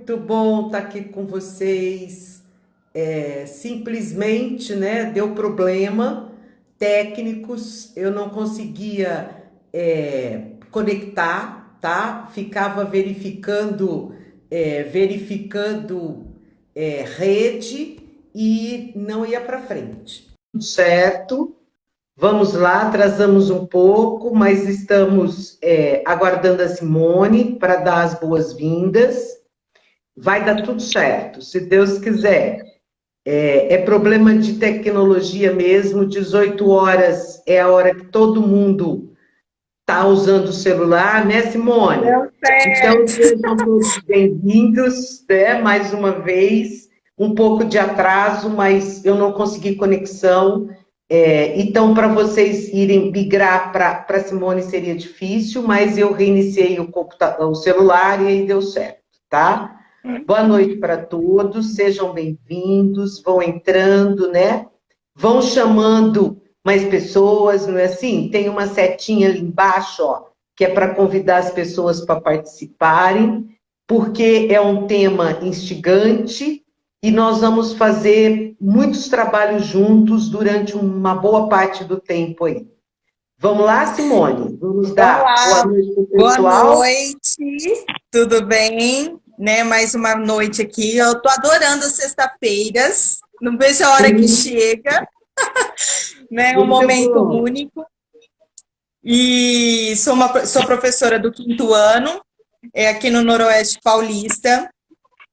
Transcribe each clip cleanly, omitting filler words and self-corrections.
Muito bom estar aqui com vocês. Simplesmente, né, deu problema técnicos, eu não conseguia conectar, tá? Ficava verificando rede e não ia para frente. Certo? Vamos lá, atrasamos um pouco, mas estamos aguardando a Simone para dar as boas-vindas. Vai dar tudo certo, se Deus quiser. É problema de tecnologia mesmo, 18 horas é a hora que todo mundo está usando o celular, né, Simone? Deu Então, certo. sejam todos bem-vindos, né, mais uma vez. Um pouco de atraso, mas eu não consegui conexão. Então, para vocês irem migrar para Simone seria difícil, mas eu reiniciei o celular e aí deu certo, tá? Boa noite para todos, sejam bem-vindos, vão entrando, né? Vão chamando mais pessoas, não é assim? Tem uma setinha ali embaixo, ó, que é para convidar as pessoas para participarem, porque é um tema instigante e nós vamos fazer muitos trabalhos juntos durante uma boa parte do tempo aí. Vamos lá, Simone? Vamos Vamos dar boa lá. noite para o Boa pessoal? noite. Tudo bem? Né? Mais uma noite aqui. Eu tô adorando as sextas-feiras. Não vejo a hora que Sim, chega, né? Um muito momento bom. único. E sou professora do quinto ano, aqui no Noroeste Paulista.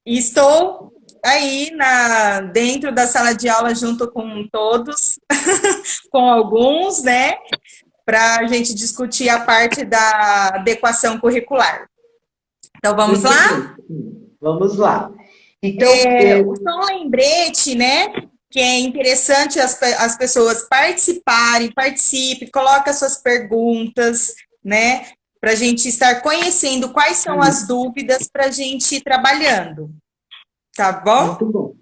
E estou aí dentro da sala de aula junto com todos, com alguns, né? Para a gente discutir a parte da adequação curricular. Então, vamos Muito lá? bem. Vamos lá. Então, Só um lembrete, né? Que é interessante as pessoas participem, coloquem suas perguntas, né? Para a gente estar conhecendo quais são as dúvidas para a gente ir trabalhando. Tá bom? muito bom.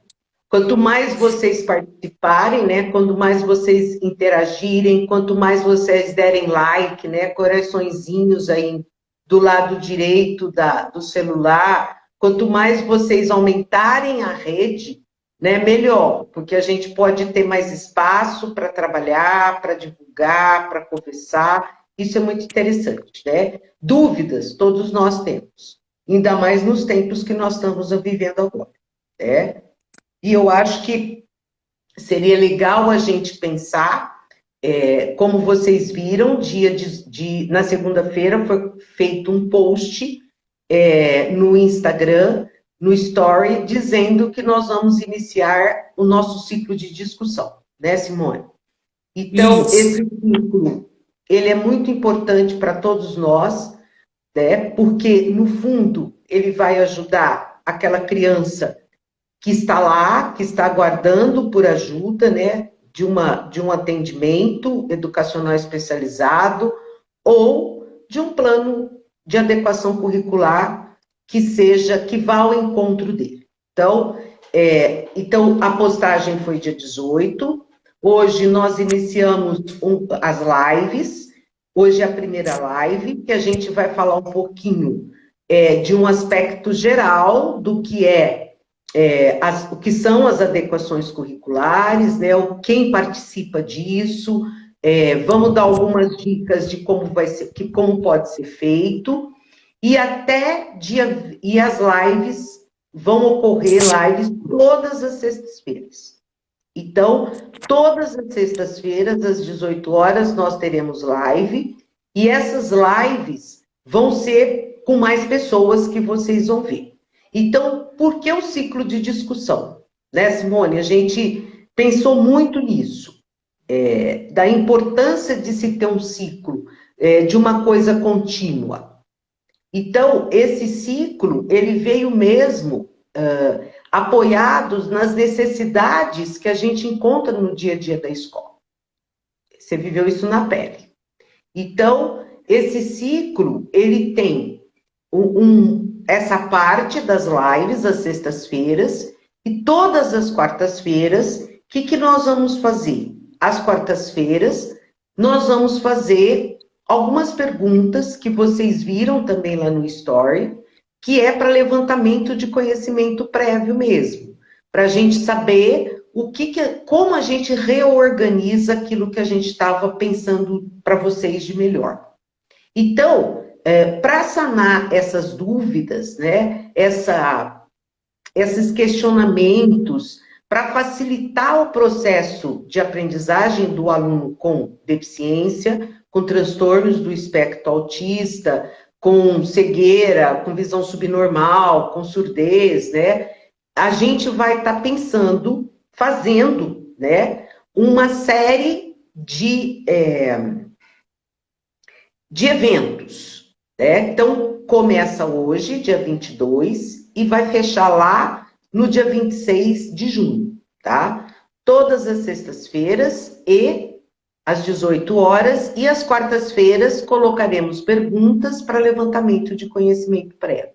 Quanto mais vocês participarem, né? Quanto mais vocês interagirem, quanto mais vocês derem like, né? Coraçõezinhos aí do lado direito do celular, quanto mais vocês aumentarem a rede, né? Melhor, porque a gente pode ter mais espaço para trabalhar, para divulgar, para conversar. Isso é muito interessante, né? Dúvidas, todos nós temos, ainda mais nos tempos que nós estamos vivendo agora, né? E eu acho que seria legal a gente pensar, como vocês viram, na segunda-feira foi feito um post no Instagram, no Story, dizendo que nós vamos iniciar o nosso ciclo de discussão, né, Simone? Então, Isso. esse ciclo, ele é muito importante para todos nós, né, porque, no fundo, ele vai ajudar aquela criança que está lá, que está aguardando por ajuda, né, de um atendimento educacional especializado ou de um plano de adequação curricular que vá ao encontro dele. Então, a postagem foi dia 18, hoje nós iniciamos as lives, hoje é a primeira live, que a gente vai falar um pouquinho de um aspecto geral do que o que são as adequações curriculares, né? Quem participa disso, vamos dar algumas dicas de como vai ser, como pode ser feito, e e as lives vão ocorrer lives todas as sextas-feiras. Então, todas as sextas-feiras, às 18 horas, nós teremos live, e essas lives vão ser com mais pessoas que vocês vão ver. Então, por que o ciclo de discussão? Né, Simone? A gente pensou muito nisso, da importância de se ter um ciclo, de uma coisa contínua. Então, esse ciclo, ele veio mesmo apoiados nas necessidades que a gente encontra no dia a dia da escola. Você viveu isso na pele. Então, esse ciclo, ele tem essa parte das lives, às sextas-feiras, e todas as quartas-feiras, o que nós vamos fazer? Às quartas-feiras, nós vamos fazer algumas perguntas que vocês viram também lá no Story, que é para levantamento de conhecimento prévio mesmo, para a gente saber como a gente reorganiza aquilo que a gente estava pensando para vocês de melhor. Então, para sanar essas dúvidas, né, esses questionamentos, para facilitar o processo de aprendizagem do aluno com deficiência, com transtornos do espectro autista, com cegueira, com visão subnormal, com surdez, né? A gente vai estar fazendo, né, uma série de eventos, né? Então, começa hoje, dia 22, e vai fechar lá no dia 26 de junho, tá? Todas as sextas-feiras e às 18 horas, e às quartas-feiras colocaremos perguntas para levantamento de conhecimento prévio.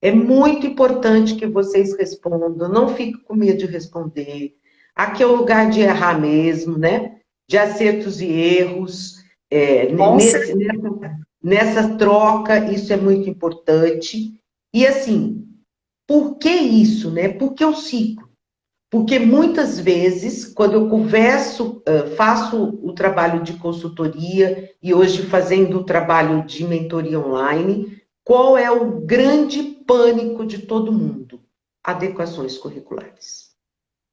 É muito importante que vocês respondam, não fiquem com medo de responder. Aqui é o lugar de errar mesmo, né? De acertos e erros. Nessa troca, isso é muito importante. E assim, por que isso, né? Por que o ciclo? Porque muitas vezes, quando eu converso, faço o trabalho de consultoria e hoje fazendo o trabalho de mentoria online, qual é o grande pânico de todo mundo? Adequações curriculares.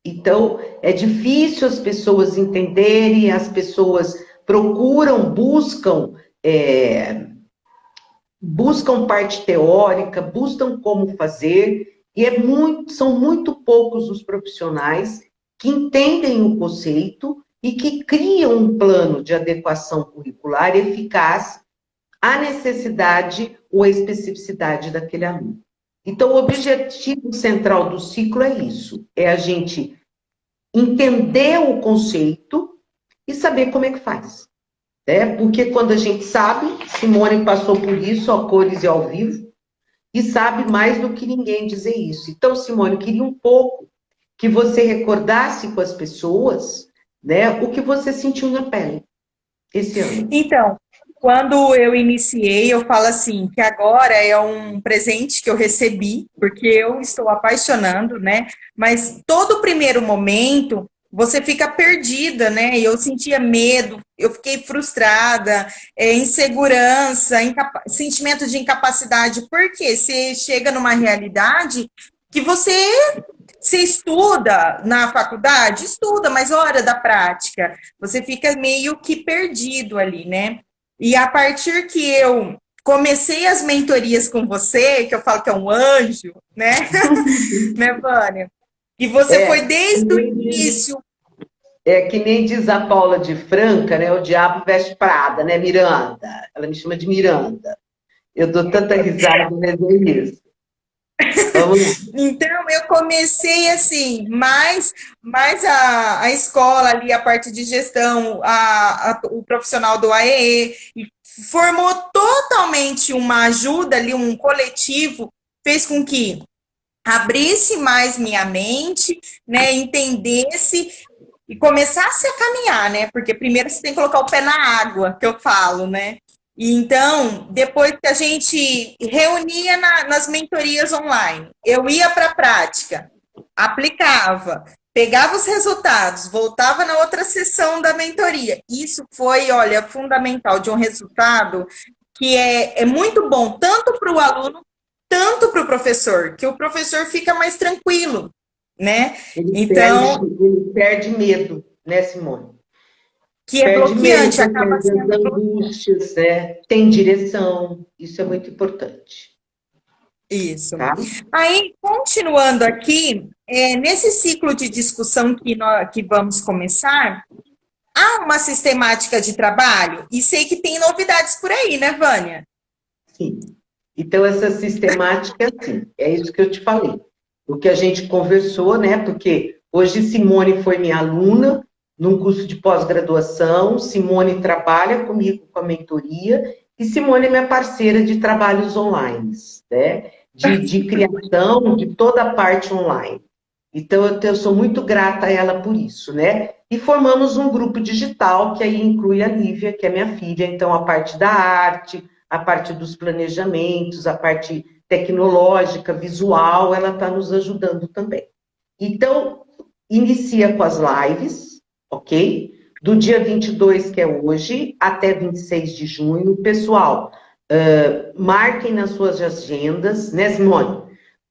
Então, é difícil as pessoas entenderem, as pessoas procuram, buscam parte teórica, buscam como fazer, e são muito poucos os profissionais que entendem o conceito e que criam um plano de adequação curricular eficaz à necessidade ou à especificidade daquele aluno. Então, o objetivo central do ciclo é isso, é a gente entender o conceito e saber como é que faz. Porque quando a gente sabe, Simone passou por isso, a cores e ao vivo, e sabe mais do que ninguém dizer isso. Então, Simone, eu queria um pouco que você recordasse com as pessoas, né, o que você sentiu na pele esse ano. Então, quando eu iniciei, eu falo assim, que agora é um presente que eu recebi, porque eu estou apaixonando, né? Mas todo primeiro momento, você fica perdida, né? Eu sentia medo, eu fiquei frustrada, insegurança, sentimento de incapacidade, porque você chega numa realidade que você estuda na faculdade, estuda, mas hora da prática, você fica meio que perdido ali, né? E a partir que eu comecei as mentorias com você, que eu falo que é um anjo, né, né, Vânia? E você foi desde o início. É que nem diz a Paula de Franca, né? O diabo veste Prada, né, Miranda? Ela me chama de Miranda. Eu dou tanta risada, mas é isso. Então, eu comecei assim, mais a escola ali, a parte de gestão, o profissional do AEE, e formou totalmente uma ajuda ali, um coletivo, fez com que abrisse mais minha mente, né, entendesse e começasse a caminhar, né, porque primeiro você tem que colocar o pé na água, que eu falo, né. E então, depois que a gente reunia nas mentorias online, eu ia para a prática, aplicava, pegava os resultados, voltava na outra sessão da mentoria. Isso foi, olha, fundamental, de um resultado que é muito bom, tanto para o aluno, tanto para o professor, que o professor fica mais tranquilo, né? Ele perde medo, né, Simone? Que é bloqueante, acaba sendo angústias, né? Tem direção, isso é muito importante. Isso. Tá? Aí, continuando aqui, nesse ciclo de discussão que vamos começar, há uma sistemática de trabalho? E sei que tem novidades por aí, né, Vânia? Sim. Então, essa sistemática, sim, é isso que eu te falei. O que a gente conversou, né? Porque hoje Simone foi minha aluna num curso de pós-graduação, Simone trabalha comigo com a mentoria, e Simone é minha parceira de trabalhos online, né? De criação, de toda a parte online. Então, eu sou muito grata a ela por isso, né? E formamos um grupo digital, que aí inclui a Lívia, que é minha filha, então a parte da arte, a parte dos planejamentos, a parte tecnológica, visual, ela está nos ajudando também. Então, inicia com as lives, ok? Do dia 22, que é hoje, até 26 de junho. Pessoal, marquem nas suas agendas, né, Simone?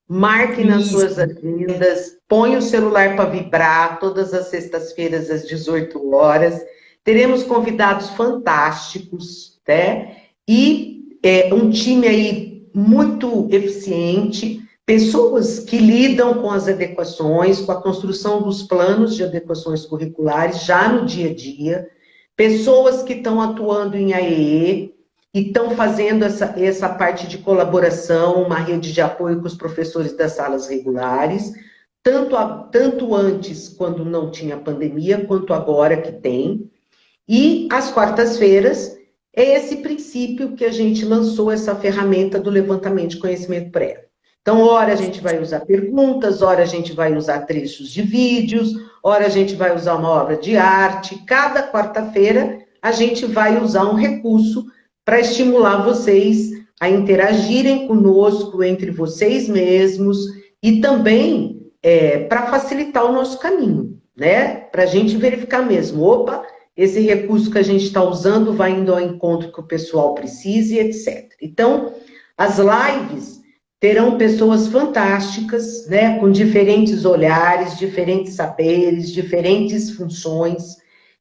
Marquem nas suas agendas, põe o celular para vibrar todas as sextas-feiras às 18 horas. Teremos convidados fantásticos, né? E um time aí muito eficiente, pessoas que lidam com as adequações, com a construção dos planos de adequações curriculares já no dia a dia, pessoas que estão atuando em AEE e estão fazendo essa parte de colaboração, uma rede de apoio com os professores das salas regulares, tanto antes, quando não tinha pandemia, quanto agora que tem. E às quartas-feiras é esse princípio que a gente lançou, essa ferramenta do levantamento de conhecimento prévio. Então, ora a gente vai usar perguntas, ora a gente vai usar trechos de vídeos, ora a gente vai usar uma obra de arte. Cada quarta-feira a gente vai usar um recurso para estimular vocês a interagirem conosco, entre vocês mesmos, e também para facilitar o nosso caminho, né? Para a gente verificar mesmo, opa, esse recurso que a gente está usando vai indo ao encontro que o pessoal precisa, etc. Então, as lives terão pessoas fantásticas, né, com diferentes olhares, diferentes saberes, diferentes funções.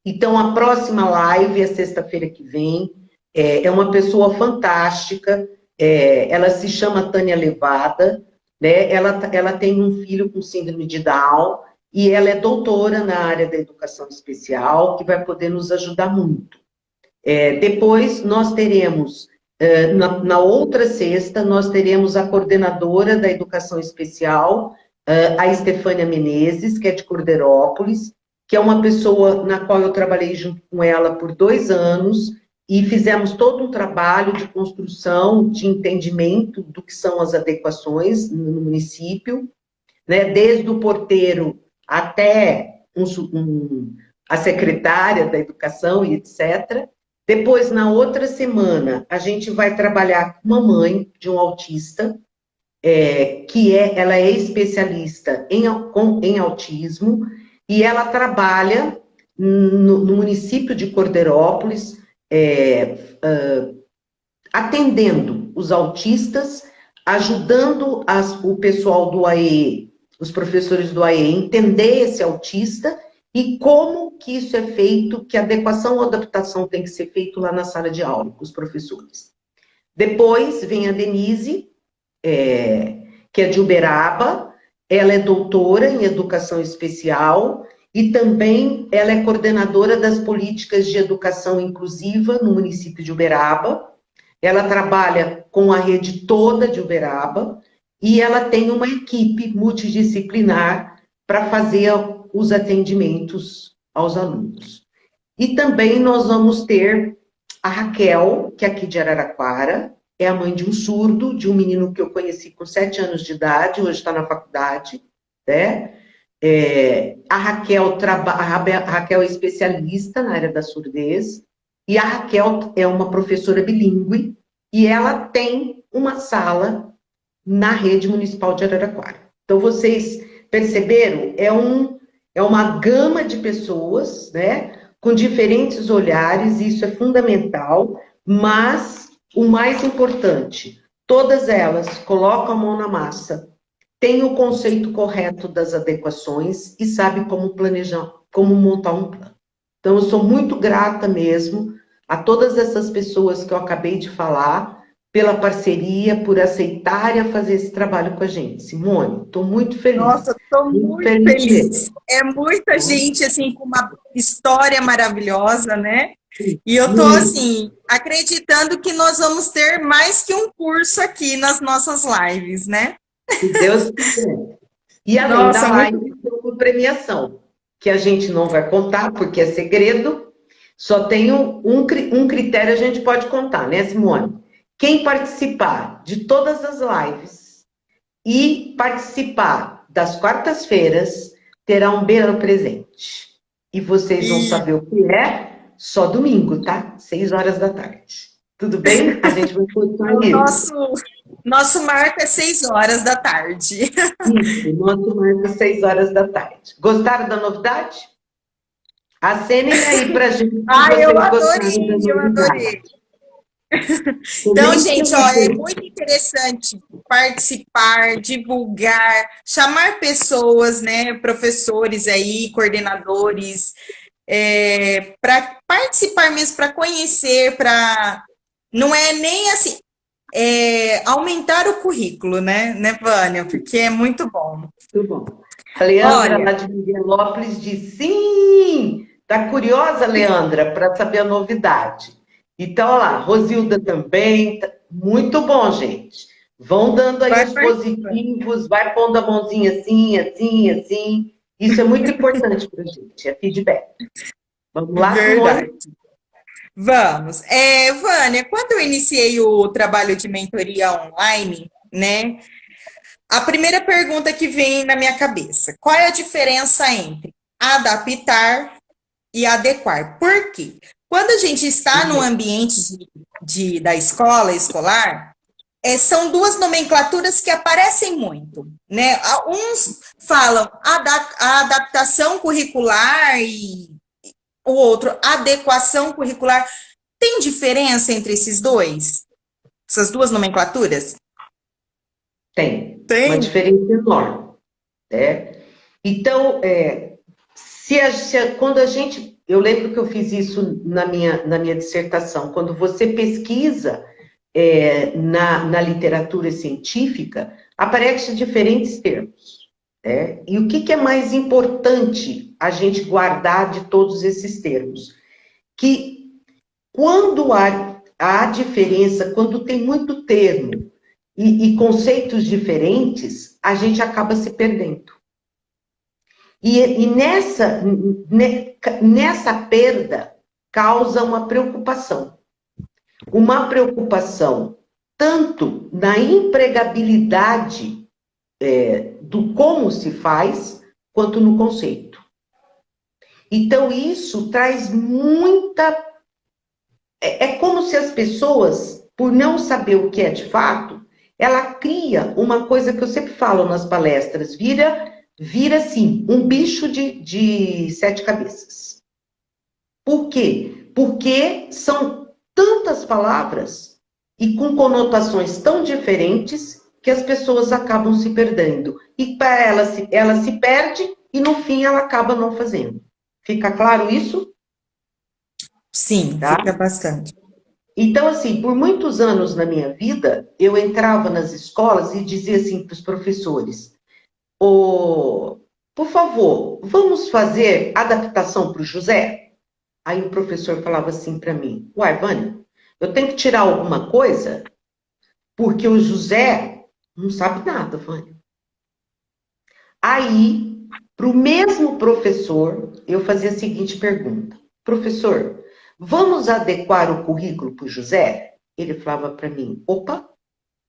Então, a próxima live é sexta-feira que vem, é uma pessoa fantástica, ela se chama Tânia Levada, né, ela tem um filho com síndrome de Down, e ela é doutora na área da educação especial, que vai poder nos ajudar muito. Depois, nós teremos, na outra sexta, nós teremos a coordenadora da educação especial, a Estefânia Menezes, que é de Corderópolis, que é uma pessoa na qual eu trabalhei junto com ela por 2 anos, e fizemos todo um trabalho de construção, de entendimento do que são as adequações no município, né, desde o porteiro até a secretária da educação e etc. Depois, na outra semana, a gente vai trabalhar com uma mãe de um autista, ela é especialista em autismo, e ela trabalha no município de Corderópolis, atendendo os autistas, ajudando o pessoal do AE, os professores do AE, entender esse autista e como que isso é feito, que adequação ou adaptação tem que ser feito lá na sala de aula com os professores. Depois vem a Denise, que é de Uberaba, ela é doutora em educação especial e também ela é coordenadora das políticas de educação inclusiva no município de Uberaba. Ela trabalha com a rede toda de Uberaba e ela tem uma equipe multidisciplinar para fazer os atendimentos aos alunos. E também nós vamos ter a Raquel, que é aqui de Araraquara, é a mãe de um surdo, de um menino que eu conheci com 7 anos de idade, hoje está na faculdade, né? A Raquel é especialista na área da surdez, e a Raquel é uma professora bilíngue, e ela tem uma sala na rede municipal de Araraquara. Então, vocês perceberam? É uma gama de pessoas, né, com diferentes olhares, e isso é fundamental, mas o mais importante, todas elas colocam a mão na massa, têm o conceito correto das adequações e sabem como planejar, como montar um plano. Então, eu sou muito grata mesmo a todas essas pessoas que eu acabei de falar, pela parceria, por aceitarem fazer esse trabalho com a gente. Simone, estou muito feliz. Nossa, estou muito feliz. É muita gente, assim, com uma história maravilhosa, né? E eu estou, assim, acreditando que nós vamos ter mais que um curso aqui nas nossas lives, né? Se Deus quiser. E além da live, por premiação, que a gente não vai contar, porque é segredo, só tem um critério a gente pode contar, né, Simone? Quem participar de todas as lives e participar das quartas-feiras terá um belo presente. E vocês vão saber o que é só domingo, tá? 6 horas da tarde. Tudo bem? A gente vai postar isso. Nosso marco é 6 horas da tarde. Isso, nosso marco é 6 horas da tarde. Gostaram da novidade? Acenem aí pra gente se Ai, eu vocês gostaram da adorei, eu novidade. adorei. Então, Comentem gente, ó, é aí. muito interessante participar, divulgar, chamar pessoas, né, professores aí, coordenadores, para participar mesmo, para conhecer, para não é nem assim, aumentar o currículo, né, Vânia? Porque é muito bom. Muito bom. A Leandra, Olha, lá de Miguelópolis, diz sim! Tá curiosa, Leandra, para saber a novidade. Então, olha lá, Rosilda também. Muito bom, gente. Vão dando aí vai os participando. positivos, vai pondo a mãozinha assim, assim, assim. Isso é muito importante para a gente, é feedback. Vamos lá, Simone? Verdade. Vamos. Vânia, quando eu iniciei o trabalho de mentoria online, né? A primeira pergunta que vem na minha cabeça: qual é a diferença entre adaptar e adequar? Por quê? Quando a gente está no Uhum. ambiente da escola escolar, são duas nomenclaturas que aparecem muito, né? Uns falam a adaptação curricular e o outro adequação curricular. Tem diferença entre esses dois? Essas duas nomenclaturas? Tem uma Tem. diferença enorme, né? Então, quando a gente, eu lembro que eu fiz isso na minha dissertação, quando você pesquisa na literatura científica, aparecem diferentes termos, né? E o que é mais importante a gente guardar de todos esses termos? Que quando há diferença, quando tem muito termo e conceitos diferentes, a gente acaba se perdendo. E nessa perda causa uma preocupação. Uma preocupação tanto na empregabilidade do como se faz, quanto no conceito. Então, isso traz muita. É como se as pessoas, por não saber o que é de fato, ela cria uma coisa que eu sempre falo nas palestras, vira assim, um bicho de 7 cabeças. Por quê? Porque são tantas palavras e com conotações tão diferentes que as pessoas acabam se perdendo. E para ela se perde e no fim ela acaba não fazendo. Fica claro isso? Sim, Tá? fica bastante. Então, assim, por muitos anos na minha vida, eu entrava nas escolas e dizia assim para os professores: por favor, vamos fazer adaptação para o José? Aí o professor falava assim para mim: uai, Vânia, eu tenho que tirar alguma coisa, porque o José não sabe nada, Vânia. Aí, para o mesmo professor, eu fazia a seguinte pergunta: professor, vamos adequar o currículo para o José? Ele falava para mim: opa,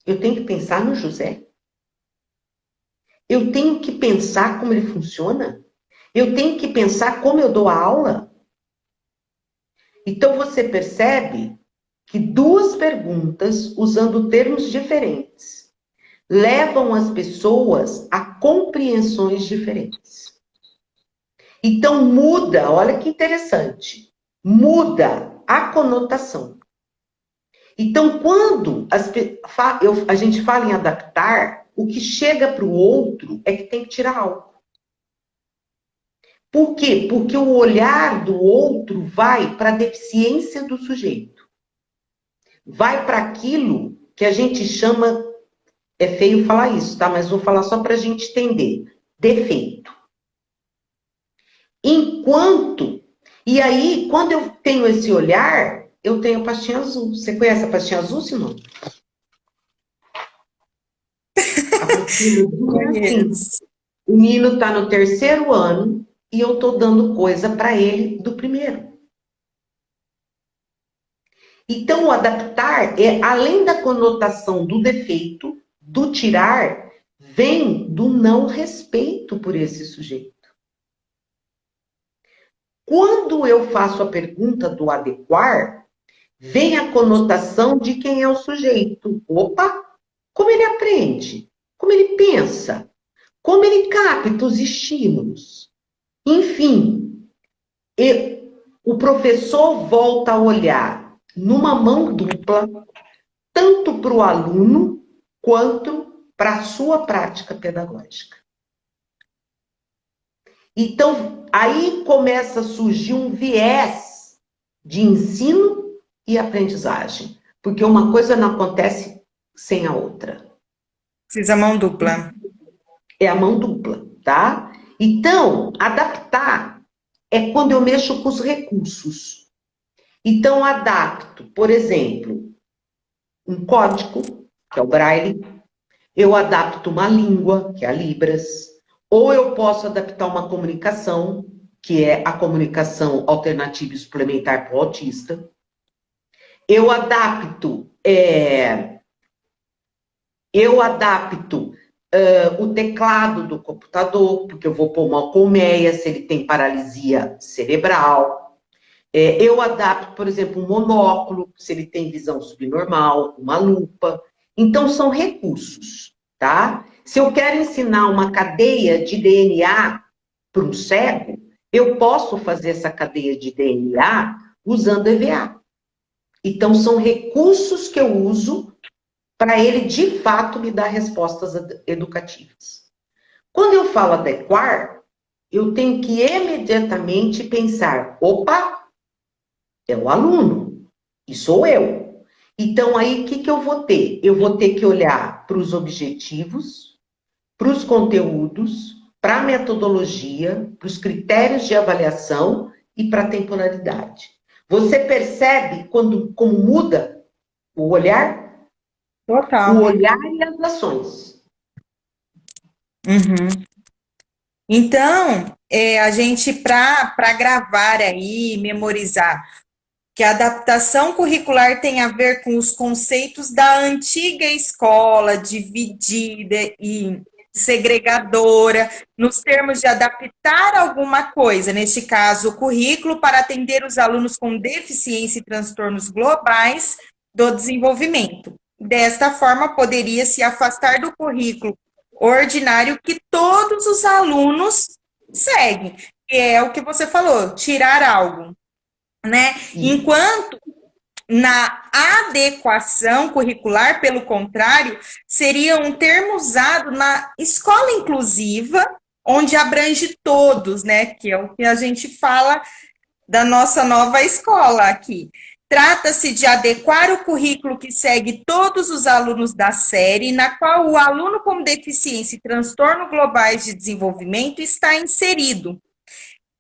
eu tenho que pensar no José? Eu tenho que pensar como ele funciona? Eu tenho que pensar como eu dou a aula? Então você percebe que duas perguntas, usando termos diferentes, levam as pessoas a compreensões diferentes. Então muda, olha que interessante, muda a conotação. Então, quando a gente fala em adaptar, o que chega para o outro é que tem que tirar algo. Por quê? Porque o olhar do outro vai para a deficiência do sujeito. Vai para aquilo que a gente chama, é feio falar isso, tá? Mas vou falar só para a gente entender. Defeito. Enquanto, e aí, quando eu tenho esse olhar, eu tenho a pastinha azul. Você conhece a pastinha azul, Simone? A pastinha azul é assim. Conheço. O menino está no 3º ano e eu estou dando coisa para ele do 1º. Então, o adaptar, além da conotação do defeito, do tirar, vem do não respeito por esse sujeito. Quando eu faço a pergunta do adequar, vem a conotação de quem é o sujeito. Opa! como ele aprende, como ele pensa, como ele capta os estímulos. Enfim, o professor volta a olhar numa mão dupla, tanto para o aluno quanto para a sua prática pedagógica. Então, aí começa a surgir um viés de ensino e aprendizagem, porque uma coisa não acontece sem a outra. Precisa mão dupla. É a mão dupla, tá? Então, adaptar é quando eu mexo com os recursos. Então, adapto, por exemplo, um código, que é o Braille, eu adapto uma língua, que é a Libras, ou eu posso adaptar uma comunicação, que é a comunicação alternativa e suplementar para o autista. Eu adapto o teclado do computador, porque eu vou pôr uma colmeia se ele tem paralisia cerebral. Eu adapto, por exemplo, um monóculo, se ele tem visão subnormal, uma lupa. Então, são recursos, tá? Se eu quero ensinar uma cadeia de DNA para um cego, eu posso fazer essa cadeia de DNA usando EVA. Então, são recursos que eu uso para ele, de fato, me dar respostas educativas. Quando eu falo adequar, eu tenho que imediatamente pensar, opa, é o aluno, e sou eu. Então, aí, o que eu vou ter? Eu vou ter que olhar para os objetivos, para os conteúdos, para a metodologia, para os critérios de avaliação e para a temporalidade. Você percebe como muda o olhar? Total. O olhar e as ações. Uhum. Então, a gente, para gravar aí, memorizar, que a adaptação curricular tem a ver com os conceitos da antiga escola, dividida e segregadora, nos termos de adaptar alguma coisa, neste caso, o currículo, para atender os alunos com deficiência e transtornos globais do desenvolvimento. Desta forma, poderia se afastar do currículo ordinário que todos os alunos seguem, que é o que você falou, tirar algo, né? Enquanto na adequação curricular, pelo contrário, seria um termo usado na escola inclusiva, onde abrange todos, né? Que é o que a gente fala da nossa nova escola aqui. Trata-se de adequar o currículo que segue todos os alunos da série, na qual o aluno com deficiência e transtorno globais de desenvolvimento está inserido,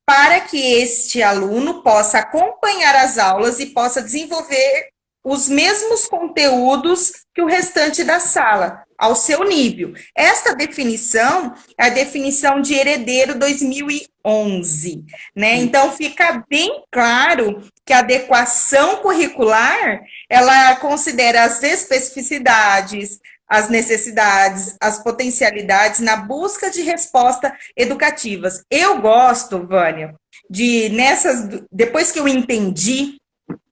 para que este aluno possa acompanhar as aulas e possa desenvolver os mesmos conteúdos que o restante da sala, ao seu nível. Esta definição é a definição de Herdeiro 2011, né? Então, fica bem claro que a adequação curricular, ela considera as especificidades, as necessidades, as potencialidades na busca de respostas educativas. Eu gosto, Vânia, depois que eu entendi,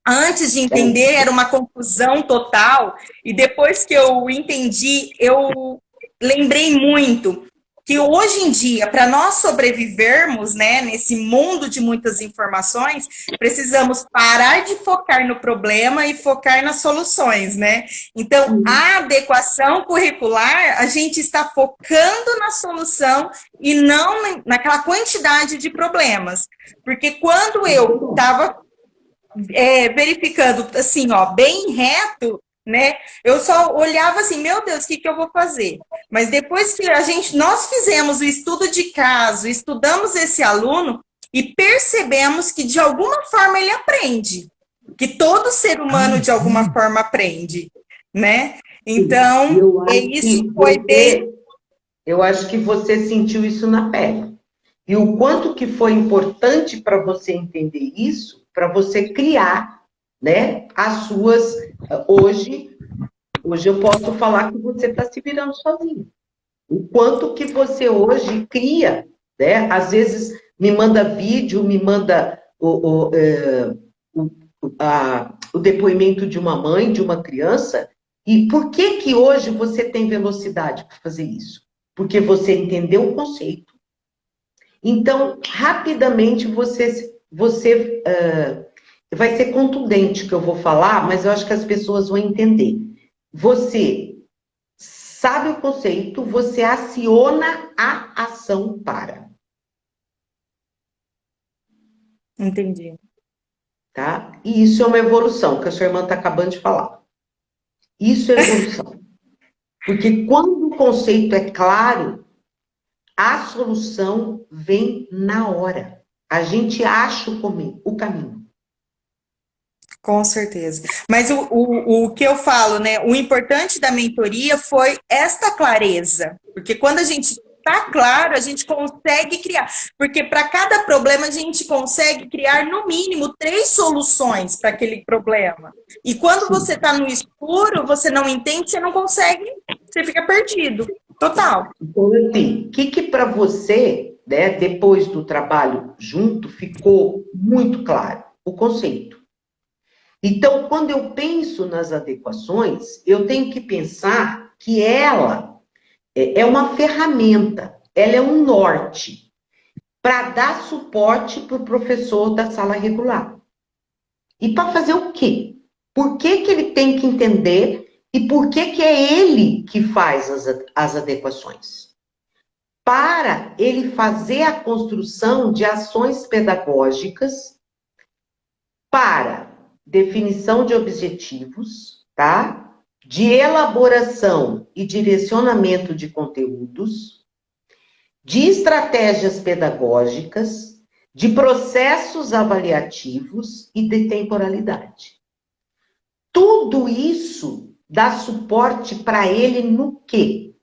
antes de entender era uma confusão total, e depois que eu entendi, eu lembrei muito que hoje em dia, para nós sobrevivermos, né, nesse mundo de muitas informações, precisamos parar de focar no problema e focar nas soluções, né? Então, a adequação curricular, a gente está focando na solução e não naquela quantidade de problemas. Porque quando eu estava verificando, assim, ó, bem reto, né? Eu só olhava assim, meu Deus, o que eu vou fazer? Mas depois que nós fizemos o estudo de caso, estudamos esse aluno e percebemos que de alguma forma ele aprende, que todo ser humano de alguma forma aprende, né? Então, isso foi bem... Eu acho que você sentiu isso na pele. E o quanto que foi importante para você entender isso, para você criar, né, as suas... Hoje eu posso falar que você está se virando sozinho. O quanto que você hoje cria, né? Às vezes me manda vídeo, me manda o depoimento de uma mãe, de uma criança, E por que que hoje você tem velocidade para fazer isso? Porque você entendeu o conceito. Então, rapidamente, vai ser contundente o que eu vou falar, mas eu acho que as pessoas vão entender. Você sabe o conceito, você aciona a ação para. Entendi. Tá? E isso é uma evolução, que a sua irmã está acabando de falar. Isso é evolução. Porque quando o conceito é claro, a solução vem na hora. A gente acha o caminho. Com certeza. Mas o que eu falo, né? O importante da mentoria foi esta clareza. Porque quando a gente está claro, a gente consegue criar. Porque para cada problema a gente consegue criar, no mínimo, 3 soluções para aquele problema. E quando você está no escuro, você não entende, você não consegue, você fica perdido. Total. Então, assim, o que para você, né, depois do trabalho junto, ficou muito claro? O conceito. Então, quando eu penso nas adequações, eu tenho que pensar que ela é uma ferramenta, ela é um norte para dar suporte para o professor da sala regular. E para fazer o quê? Por que que ele tem que entender e por que que é ele que faz as adequações? Para ele fazer a construção de ações pedagógicas para definição de objetivos, tá? De elaboração e direcionamento de conteúdos, de estratégias pedagógicas, de processos avaliativos e de temporalidade. Tudo isso dá suporte para ele no quê?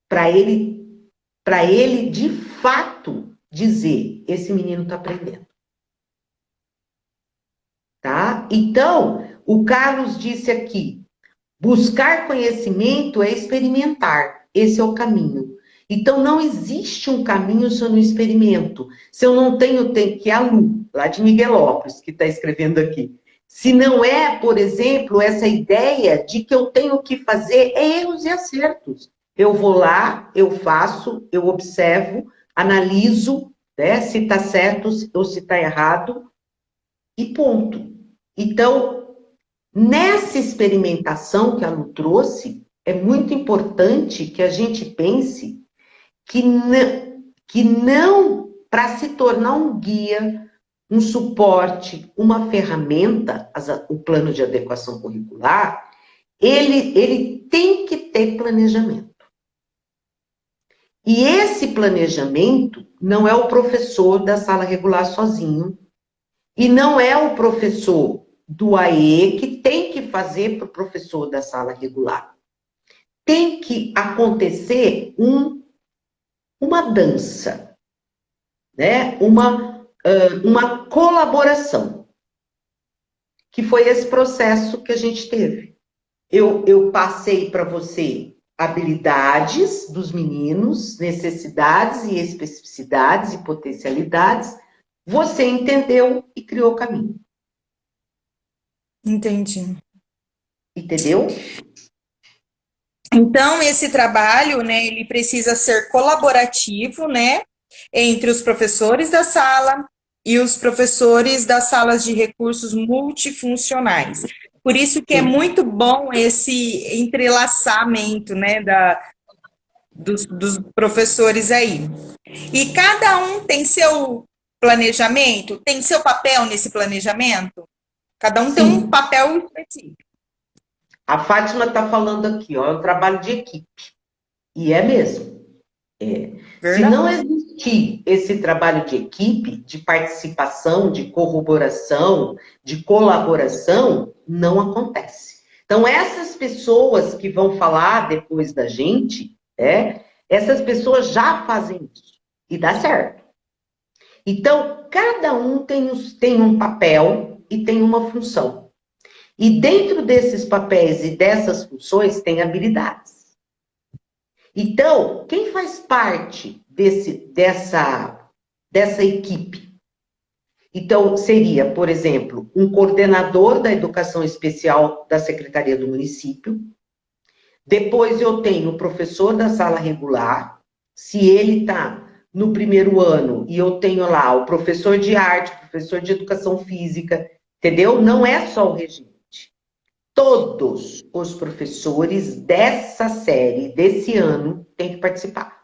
Para ele de fato dizer, esse menino está aprendendo. Tá? Então, o Carlos disse aqui, buscar conhecimento é experimentar, esse é o caminho. Então, não existe um caminho se eu não experimento. Se eu não tenho, que é a Lu, lá de Miguelópolis, que está escrevendo aqui. Se não é, por exemplo, essa ideia de que eu tenho que fazer erros e acertos. Eu vou lá, eu faço, eu observo, analiso, né, se está certo ou se está errado, e ponto. Então, nessa experimentação que a Lu trouxe, é muito importante que a gente pense que não para se tornar um guia, um suporte, uma ferramenta, o plano de adequação curricular, ele tem que ter planejamento. E esse planejamento não é o professor da sala regular sozinho, e não é o professor do AE que tem que fazer para o professor da sala regular. Tem que acontecer uma dança, né? Uma colaboração, que foi esse processo que a gente teve. Eu passei para você habilidades dos meninos, necessidades e especificidades e potencialidades, você entendeu e criou o caminho. Entendi. Entendeu? Então, esse trabalho, né, ele precisa ser colaborativo, né, entre os professores da sala e os professores das salas de recursos multifuncionais. Por isso que é muito bom esse entrelaçamento, né, dos professores aí. E cada um tem seu planejamento, tem seu papel nesse planejamento? Cada um tem um papel específico. A Fátima está falando aqui, ó, é um trabalho de equipe. E é mesmo. Se não existir esse trabalho de equipe, de participação, de corroboração, de colaboração, não acontece. Então, essas pessoas que vão falar depois da gente, essas pessoas já fazem isso. E dá certo. Então, cada um tem um papel e tem uma função. E dentro desses papéis e dessas funções tem habilidades. Então, quem faz parte dessa equipe? Então, seria, por exemplo, um coordenador da educação especial da Secretaria do Município, Depois eu tenho o professor da sala regular, se ele está no primeiro ano e eu tenho lá o professor de arte, professor de educação física, entendeu? Não é só o regente. Todos os professores dessa série, desse ano, têm que participar.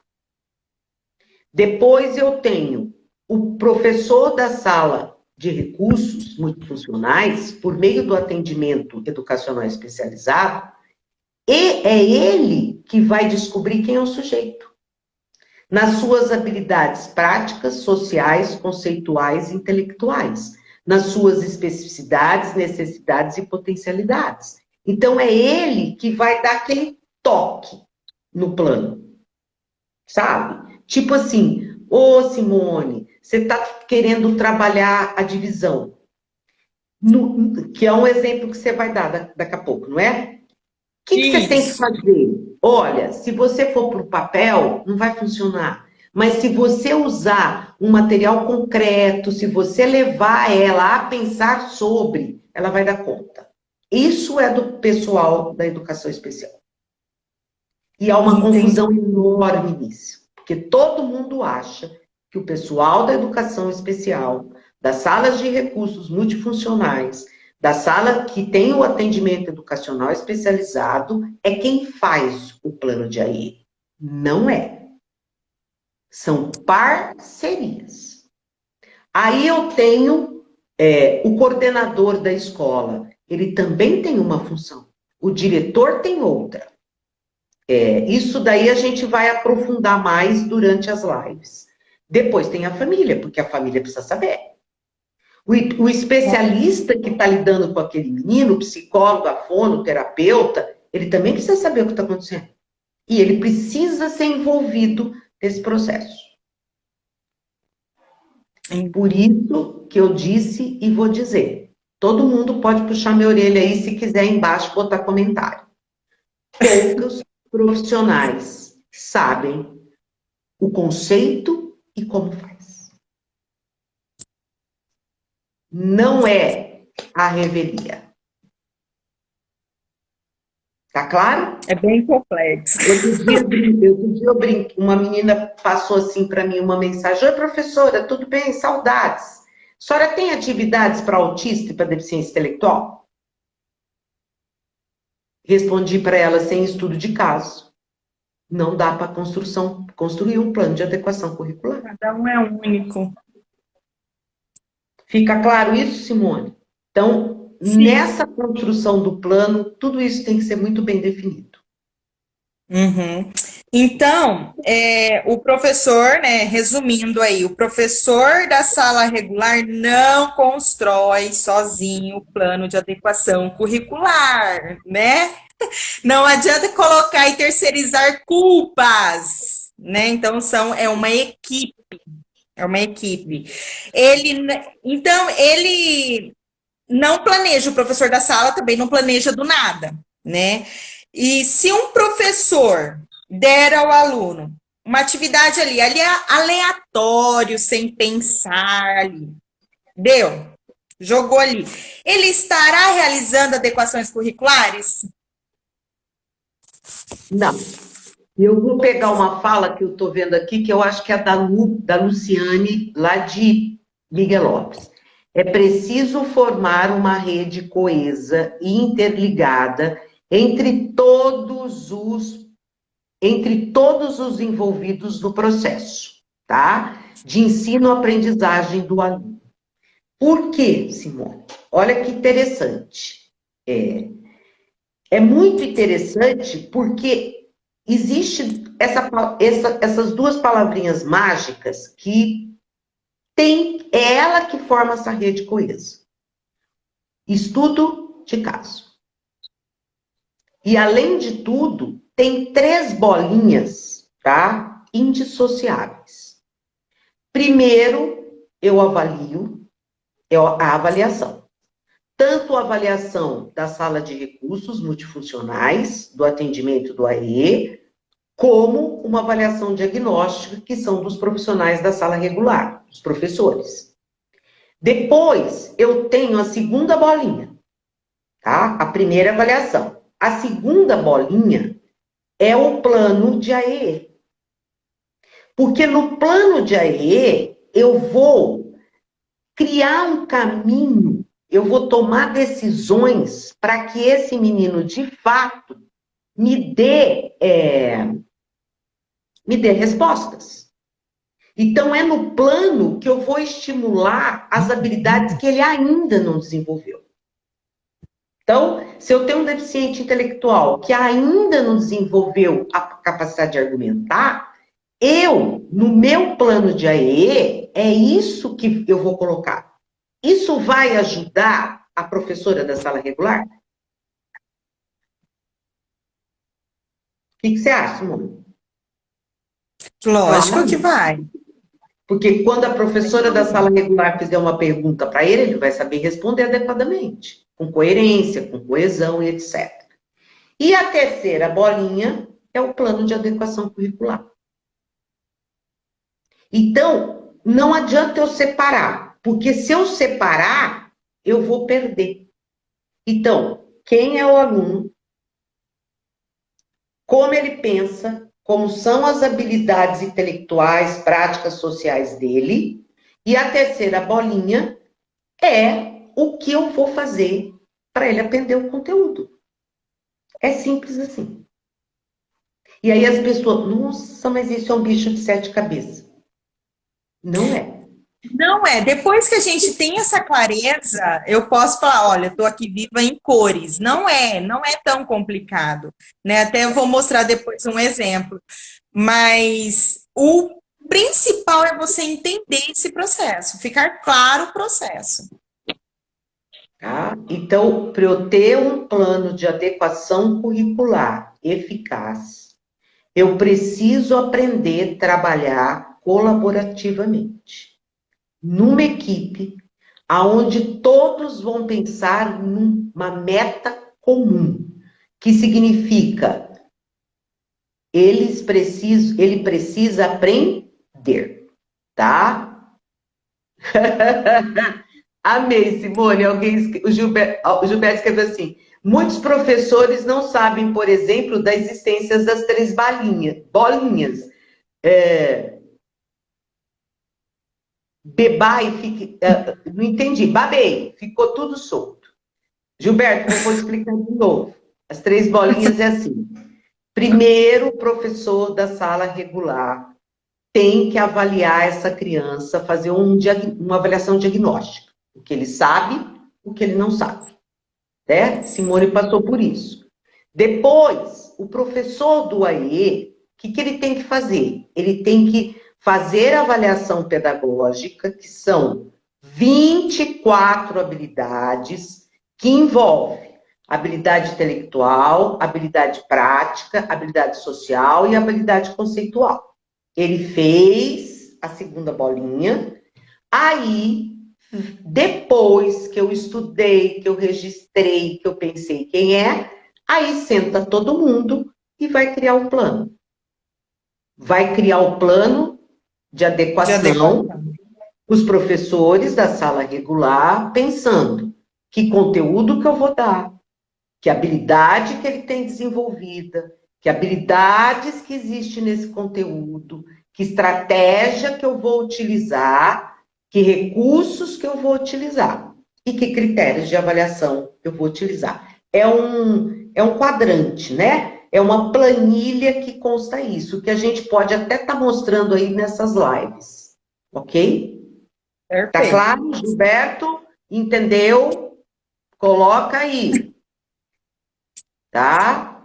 Depois eu tenho o professor da sala de recursos multifuncionais, por meio do atendimento educacional especializado, e é ele que vai descobrir quem é o sujeito. Nas suas habilidades práticas, sociais, conceituais e intelectuais. Nas suas especificidades, necessidades e potencialidades. Então, é ele que vai dar aquele toque no plano. Sabe? Tipo assim, ô Simone, você está querendo trabalhar a divisão. Que é um exemplo que você vai dar daqui a pouco, não é? O que você tem que fazer? Olha, se você for para o papel, não vai funcionar. Mas se você usar um material concreto, se você levar ela a pensar sobre, ela vai dar conta. Isso é do pessoal da educação especial. E há uma confusão enorme nisso. Porque todo mundo acha que o pessoal da educação especial, das salas de recursos multifuncionais, da sala que tem o atendimento educacional especializado, é quem faz o plano de AE. Não é. São parcerias. Aí eu tenho o coordenador da escola. Ele também tem uma função. O diretor tem outra. Isso daí a gente vai aprofundar mais durante as lives. Depois tem a família, porque a família precisa saber. O especialista que está lidando com aquele menino, o psicólogo, a fonoterapeuta, ele também precisa saber o que está acontecendo. E ele precisa ser envolvido nesse processo. Por isso que eu disse e vou dizer. Todo mundo pode puxar minha orelha aí, se quiser, embaixo, botar comentário. Poucos profissionais sabem o conceito e como faz. Não é a revelia. Tá claro? É bem complexo. Outro dia eu brinquei, uma menina passou assim para mim uma mensagem: oi, professora, tudo bem? Saudades. A senhora tem atividades para autista e para deficiência intelectual? Respondi para ela sem estudo de caso. Não dá para construir um plano de adequação curricular. Cada um é único. Fica claro isso, Simone? Então, sim, nessa construção do plano, tudo isso tem que ser muito bem definido. Uhum. Então, o professor, né, resumindo aí, o professor da sala regular não constrói sozinho o plano de adequação curricular, né? Não adianta colocar e terceirizar culpas, né? Então, é uma equipe. É uma equipe. Então, ele não planeja, o professor da sala também não planeja do nada, né? E se um professor der ao aluno uma atividade ali aleatório, sem pensar ali, deu, jogou ali, ele estará realizando adequações curriculares? Não. Eu vou pegar uma fala que eu estou vendo aqui, que eu acho que é da Luciane, lá de Miguel Lopes. É preciso formar uma rede coesa e interligada entre todos os envolvidos no processo, tá? De ensino-aprendizagem do aluno. Por quê, Simone? Olha que interessante. É muito interessante porque existe essas duas palavrinhas mágicas que é ela que forma essa rede coesa. Estudo de caso. E, além de tudo, tem 3 bolinhas, tá? Indissociáveis. Primeiro, eu avalio, a avaliação. Tanto a avaliação da sala de recursos multifuncionais, do atendimento do AE, como uma avaliação diagnóstica, que são dos profissionais da sala regular, os professores. Depois, eu tenho a segunda bolinha, tá? A primeira avaliação. A segunda bolinha é o plano de AEE. Porque no plano de AEE, eu vou criar um caminho, eu vou tomar decisões para que esse menino, de fato, me dê respostas. Então, é no plano que eu vou estimular as habilidades que ele ainda não desenvolveu. Então, se eu tenho um deficiente intelectual que ainda não desenvolveu a capacidade de argumentar, no meu plano de AEE, é isso que eu vou colocar. Isso vai ajudar a professora da sala regular? O que você acha, Simone? Lógico Claro. que vai. Porque quando a professora da sala regular fizer uma pergunta para ele, ele vai saber responder adequadamente, com coerência, com coesão e etc. E a terceira bolinha é o plano de adequação curricular. Então, não adianta eu separar, porque se eu separar, eu vou perder. Então, quem é o aluno, como ele pensa, como são as habilidades intelectuais, práticas sociais dele, e a terceira bolinha é o que eu vou fazer para ele aprender o conteúdo. É simples assim. E aí as pessoas, nossa, mas isso é um bicho de 7 cabeças. Não é. Não é. Depois que a gente tem essa clareza, eu posso falar, olha, estou aqui viva em cores. Não é tão complicado, né? Até eu vou mostrar depois um exemplo. Mas o principal é você entender esse processo, ficar claro o processo. Tá? Então, para eu ter um plano de adequação curricular eficaz, eu preciso aprender a trabalhar colaborativamente, numa equipe, onde todos vão pensar numa meta comum, que significa ele precisa aprender, tá? Amei, Simone. O Gilberto escreveu assim: muitos professores não sabem, por exemplo, da existência das 3 bolinhas. Bebai, não entendi, babei, ficou tudo solto. Gilberto, vou explicar de novo. As 3 bolinhas é assim. Primeiro, o professor da sala regular tem que avaliar essa criança, fazer uma avaliação diagnóstica. O que ele sabe, o que ele não sabe. Né? Simone passou por isso. Depois, o professor do AIE, o que ele tem que fazer? Ele tem que fazer a avaliação pedagógica, que são 24 habilidades, que envolve habilidade intelectual, habilidade prática, habilidade social e habilidade conceitual. Ele fez a segunda bolinha, aí, depois que eu estudei, que eu registrei, que eu pensei quem é, aí senta todo mundo e vai criar o plano. Vai criar o plano de adequação, os professores da sala regular pensando que conteúdo que eu vou dar, que habilidade que ele tem desenvolvida, que habilidades que existem nesse conteúdo, que estratégia que eu vou utilizar, que recursos que eu vou utilizar e que critérios de avaliação eu vou utilizar. É um quadrante, né? É uma planilha que consta isso, que a gente pode até estar mostrando aí nessas lives, ok? Perfeito. Tá claro, Gilberto? Entendeu? Coloca aí. Tá?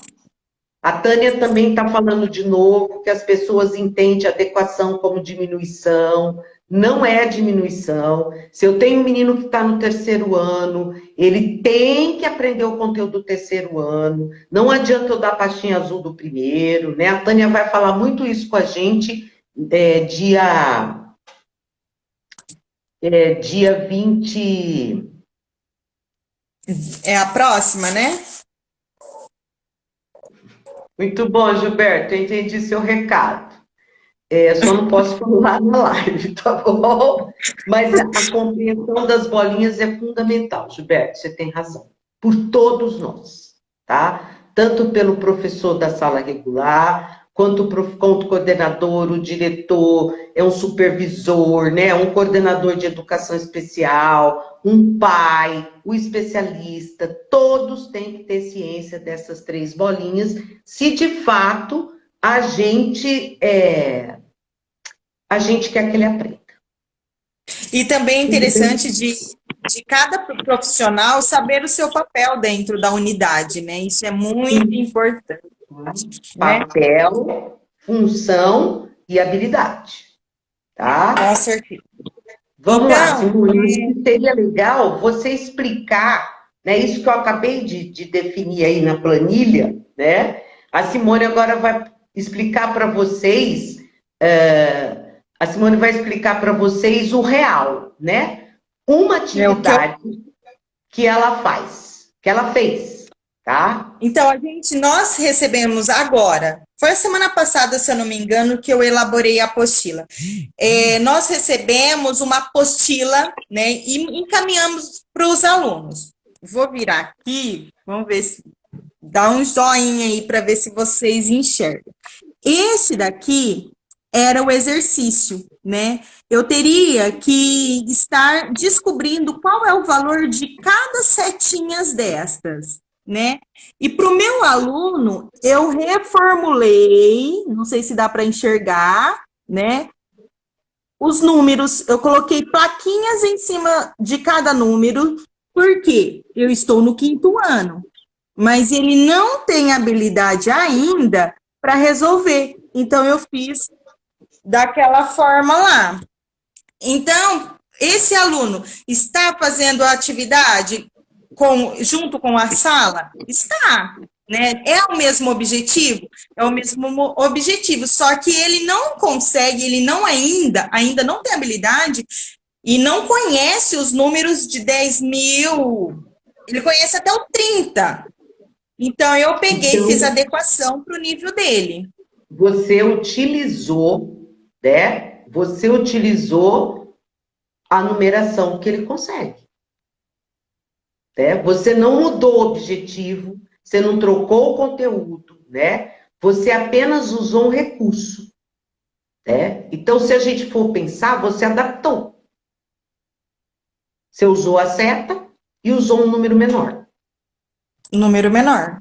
A Tânia também está falando de novo que as pessoas entendem adequação como diminuição. Não é diminuição. Se eu tenho um menino que está no 3º ano, ele tem que aprender o conteúdo do 3º ano. Não adianta eu dar a pastinha azul do 1º, né? A Tânia vai falar muito isso com a gente dia 20. É a próxima, né? Muito bom, Gilberto, eu entendi seu recado. Só não posso falar na live, tá bom? Mas a compreensão das bolinhas é fundamental, Gilberto, você tem razão. Por todos nós, tá? tanto pelo professor da sala regular, quanto o coordenador, o diretor, um supervisor, né, um coordenador de educação especial, um pai, o especialista, todos têm que ter ciência dessas 3 bolinhas, se de fato a gente quer que ele aprenda. E também é interessante de cada profissional saber o seu papel dentro da unidade, né? Isso é muito importante. Papel, função e habilidade, tá? Com certeza. Vamos lá, Simone, seria legal você explicar, né, isso que eu acabei de definir aí na planilha, né? A Simone agora vai explicar para vocês, a Simone vai explicar para vocês o real, né? Uma atividade que ela faz, que ela fez, tá? Então, nós recebemos agora, foi a semana passada, se eu não me engano, que eu elaborei a apostila. Nós recebemos uma apostila, né, e encaminhamos para os alunos. Vou virar aqui, vamos ver se dá um joinha aí para ver se vocês enxergam. Esse daqui era o exercício, né? Eu teria que estar descobrindo qual é o valor de cada setinhas destas, né? E para o meu aluno, eu reformulei, não sei se dá para enxergar, né? Os números, eu coloquei plaquinhas em cima de cada número, porque eu estou no 5º ano, mas ele não tem habilidade ainda para resolver. Então, eu fiz daquela forma lá. Então, esse aluno está fazendo a atividade junto com a sala? Está, né? É o mesmo objetivo? É o mesmo objetivo, só que ele não consegue, ele não ainda não tem habilidade e não conhece os números de 10.000, ele conhece até o 30. Então, eu peguei e fiz adequação para o nível dele. Você utilizou, né? Você utilizou a numeração que ele consegue. Né? Você não mudou o objetivo, você não trocou o conteúdo, né? Você apenas usou um recurso. Né? Então, se a gente for pensar, você adaptou. Você usou a seta e usou um número menor. Número menor.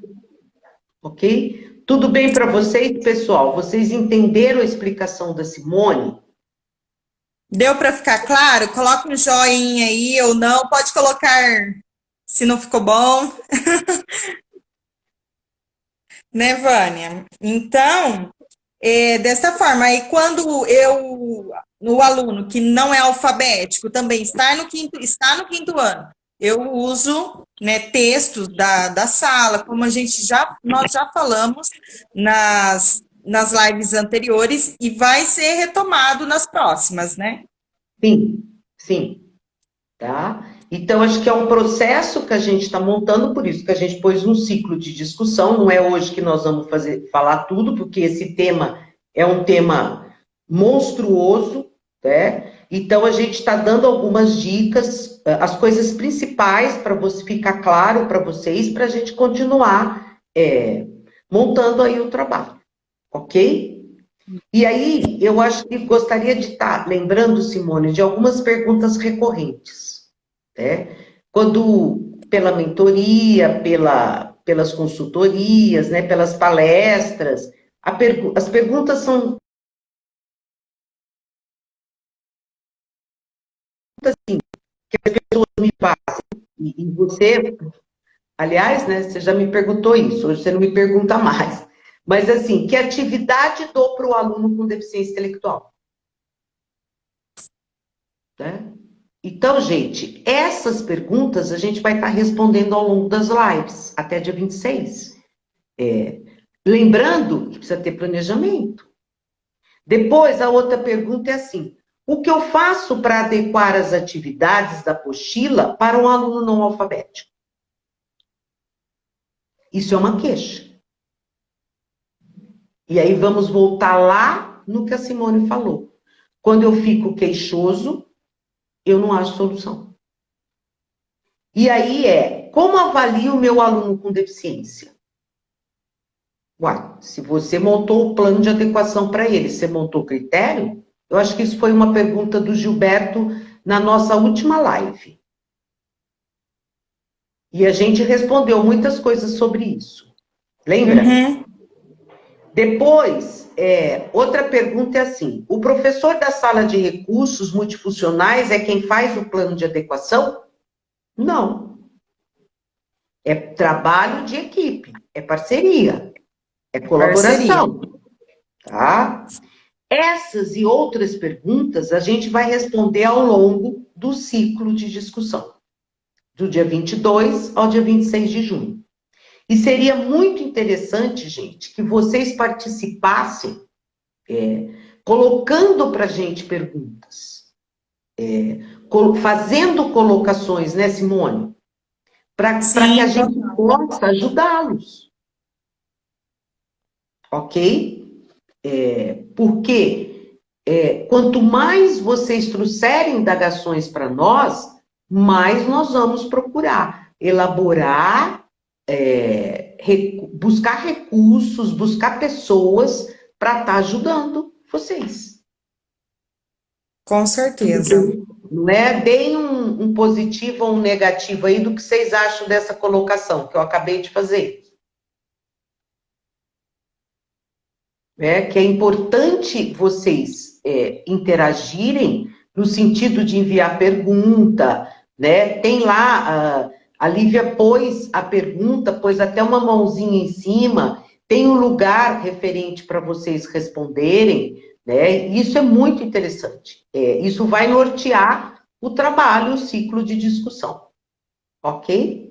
Ok? Tudo bem para vocês, pessoal? Vocês entenderam a explicação da Simone? Deu para ficar claro? Coloca um joinha aí ou não. Pode colocar se não ficou bom. Né, Vânia? Então, dessa forma, aí quando o aluno que não é alfabético também está no 5º ano, eu uso, né, textos da sala, como nós já falamos nas lives anteriores, e vai ser retomado nas próximas, né? Sim, sim. Tá? Então, acho que é um processo que a gente está montando, por isso que a gente pôs um ciclo de discussão, não é hoje que nós vamos falar tudo, porque esse tema é um tema monstruoso, né? Então, a gente está dando algumas dicas, as coisas principais para você ficar claro para vocês, para a gente continuar montando aí o trabalho, ok? E aí, eu acho que gostaria de estar lembrando, Simone, de algumas perguntas recorrentes, né? Quando, pela mentoria, pelas consultorias, né, pelas palestras, as perguntas são assim, que as pessoas me passam, e você, aliás, né, você já me perguntou isso, hoje você não me pergunta mais. Mas, assim, que atividade dou para o aluno com deficiência intelectual? Né? Então, gente, essas perguntas a gente vai estar respondendo ao longo das lives, até dia 26. Lembrando que precisa ter planejamento. Depois, a outra pergunta é assim, o que eu faço para adequar as atividades da apostila para um aluno não alfabético? Isso é uma queixa. E aí vamos voltar lá no que a Simone falou. Quando eu fico queixoso, eu não acho solução. E aí como avalio o meu aluno com deficiência? Uai, se você montou o plano de adequação para ele, você montou o critério? Eu acho que isso foi uma pergunta do Gilberto na nossa última live. E a gente respondeu muitas coisas sobre isso. Lembra? Uhum. Depois, outra pergunta é assim: o professor da sala de recursos multifuncionais é quem faz o plano de adequação? Não. É trabalho de equipe, é parceria, é Parceria. colaboração, tá? Essas e outras perguntas a gente vai responder ao longo do ciclo de discussão, do dia 22 ao dia 26 de junho. E seria muito interessante, gente, que vocês participassem, colocando para a gente perguntas, fazendo colocações, né, Simone? Para que a gente possa ajudá-los, ok? Porque quanto mais vocês trouxerem indagações para nós, mais nós vamos procurar elaborar, buscar recursos, buscar pessoas para estar ajudando vocês. Com certeza. Não é? Deem um positivo ou um negativo aí do que vocês acham dessa colocação que eu acabei de fazer. Que é importante vocês interagirem no sentido de enviar pergunta, né? Tem lá, a Lívia pôs a pergunta, pôs até uma mãozinha em cima, tem um lugar referente para vocês responderem, né? Isso é muito interessante. Isso vai nortear o trabalho, o ciclo de discussão. Ok?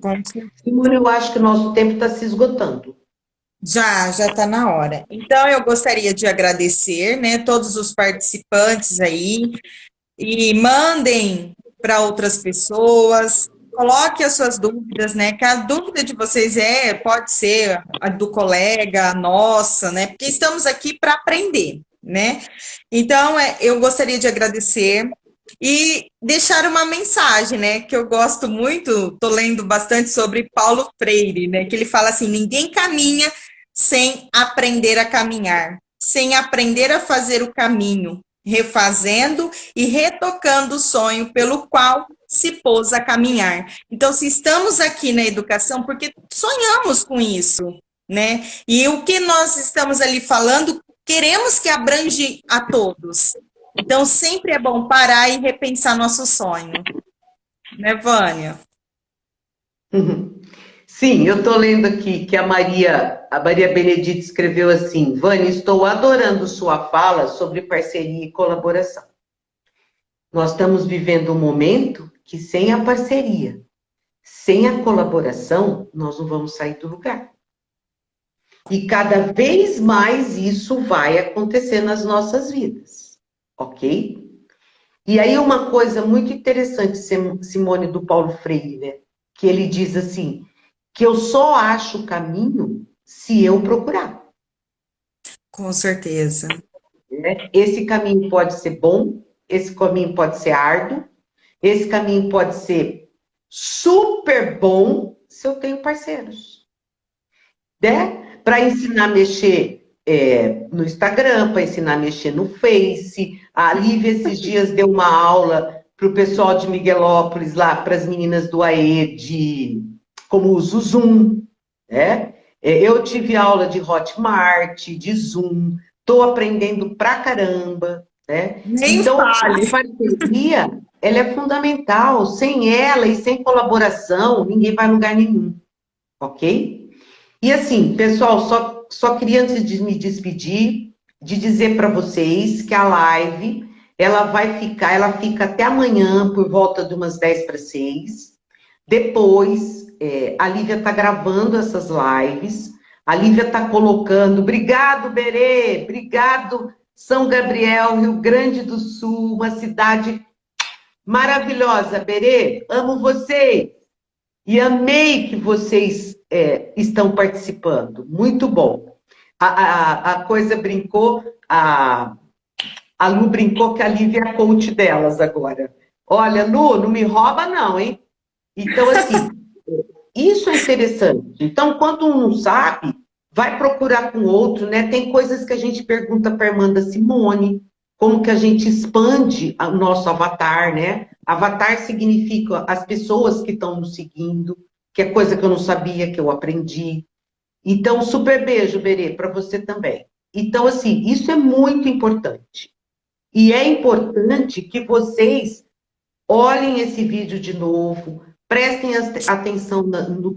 Simone, eu acho que o nosso tempo está se esgotando. Já está na hora. Então, eu gostaria de agradecer, né, todos os participantes aí, e mandem para outras pessoas, coloque as suas dúvidas, né, que a dúvida de vocês pode ser a do colega, a nossa, né, porque estamos aqui para aprender, né. Então, eu gostaria de agradecer e deixar uma mensagem, né, que eu gosto muito, estou lendo bastante sobre Paulo Freire, né, que ele fala assim: ninguém caminha sem aprender a caminhar, sem aprender a fazer o caminho, refazendo e retocando o sonho pelo qual se pôs a caminhar. Então, se estamos aqui na educação, porque sonhamos com isso, né? E o que nós estamos ali falando, queremos que abrange a todos. Então, sempre é bom parar e repensar nosso sonho. Né, Vânia? Sim, eu estou lendo aqui que a Maria Benedita escreveu assim: Vânia, estou adorando sua fala sobre parceria e colaboração. Nós estamos vivendo um momento que sem a parceria, sem a colaboração, nós não vamos sair do lugar. E cada vez mais isso vai acontecer nas nossas vidas, ok? E aí uma coisa muito interessante, Simone, do Paulo Freire, né? Que ele diz assim, que eu só acho o caminho se eu procurar. Com certeza. Esse caminho pode ser bom, esse caminho pode ser árduo, esse caminho pode ser super bom se eu tenho parceiros. Né? Para ensinar a mexer no Instagram, para ensinar a mexer no Face. A Lívia esses dias deu uma aula para o pessoal de Miguelópolis, lá para as meninas do AE, de como usa o Zoom. Né? Eu tive aula de Hotmart, de Zoom, estou aprendendo pra caramba. Né? Então, a parceria, ela é fundamental. Sem ela e sem colaboração, ninguém vai a lugar nenhum. Ok? E assim, pessoal, só queria, antes de me despedir, de dizer para vocês que a live, ela fica até amanhã, por volta de umas 10 para 6. Depois, a Lívia está gravando essas lives, a Lívia está colocando, obrigado, Berê, obrigado, São Gabriel, Rio Grande do Sul, uma cidade maravilhosa, Berê, amo vocês. E amei que vocês estão participando. Muito bom. A coisa brincou, a Lu brincou que a Lívia é a coach delas agora. Olha, Lu, não me rouba não, hein? Então, assim, isso é interessante. Então, quando um não sabe, vai procurar com outro, né? Tem coisas que a gente pergunta para a irmã da Simone, como que a gente expande o nosso avatar, né? Avatar significa as pessoas que estão nos seguindo, que é coisa que eu não sabia, que eu aprendi. Então, super beijo, Berê, para você também. Então, assim, isso é muito importante. E é importante que vocês olhem esse vídeo de novo, prestem atenção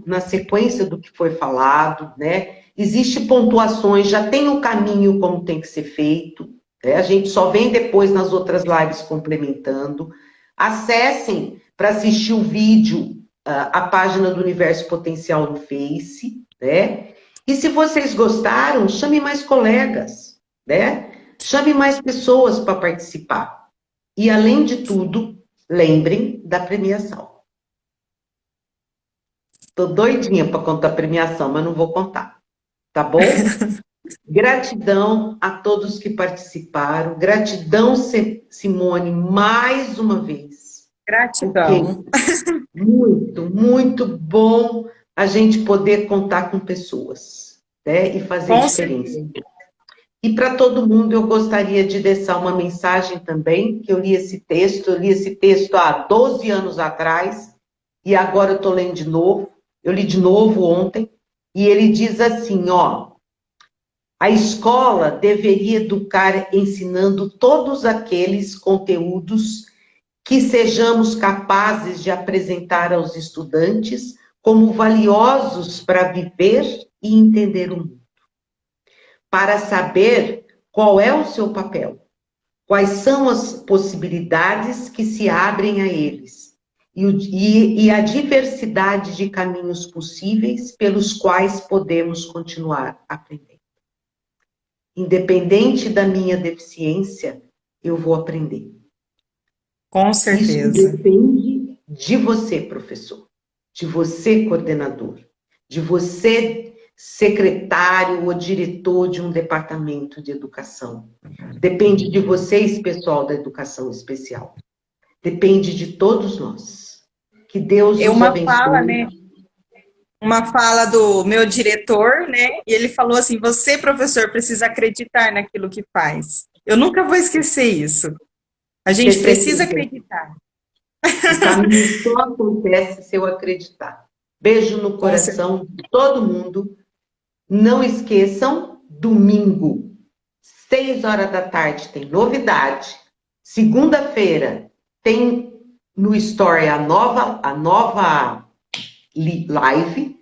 na sequência do que foi falado, né? Existem pontuações, já tem o caminho como tem que ser feito, né? A gente só vem depois nas outras lives complementando. Acessem para assistir o vídeo, a página do Universo Potencial no Face, né? E se vocês gostaram, chame mais colegas, né? Chame mais pessoas para participar. E, além de tudo, lembrem da premiação. Estou doidinha para contar a premiação, mas não vou contar. Tá bom? Gratidão a todos que participaram. Gratidão, Simone, mais uma vez. Gratidão. Muito, muito bom a gente poder contar com pessoas, né? E fazer diferença. E para todo mundo, eu gostaria de deixar uma mensagem também, que eu li esse texto há 12 anos atrás, e agora eu estou lendo de novo, eu li de novo ontem, e ele diz assim, ó, a escola deveria educar ensinando todos aqueles conteúdos que sejamos capazes de apresentar aos estudantes como valiosos para viver e entender o mundo. Para saber qual é o seu papel, quais são as possibilidades que se abrem a eles e a diversidade de caminhos possíveis pelos quais podemos continuar aprendendo. Independente da minha deficiência, eu vou aprender. Com certeza. Isso depende de você, professor, de você, coordenador, de você, secretário ou diretor de um departamento de educação. Depende de vocês, pessoal da educação especial. Depende de todos nós. Que Deus nos abençoe. Fala, né? Uma fala do meu diretor, né? E ele falou assim, você, professor, precisa acreditar naquilo que faz. Eu nunca vou esquecer isso. A gente precisa acreditar. O caminho só acontece se eu acreditar. Beijo no coração de todo mundo. Não esqueçam, domingo, 6 horas da tarde, tem novidade. Segunda-feira, tem no Story a nova live.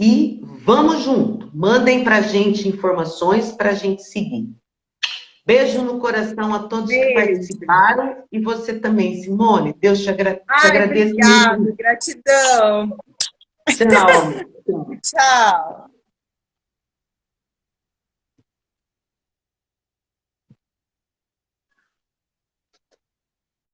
E vamos junto. Mandem para a gente informações para a gente seguir. Beijo no coração a todos que participaram. E você também, Simone. Deus te agradeço. Obrigada, gratidão. Tchau. Tchau.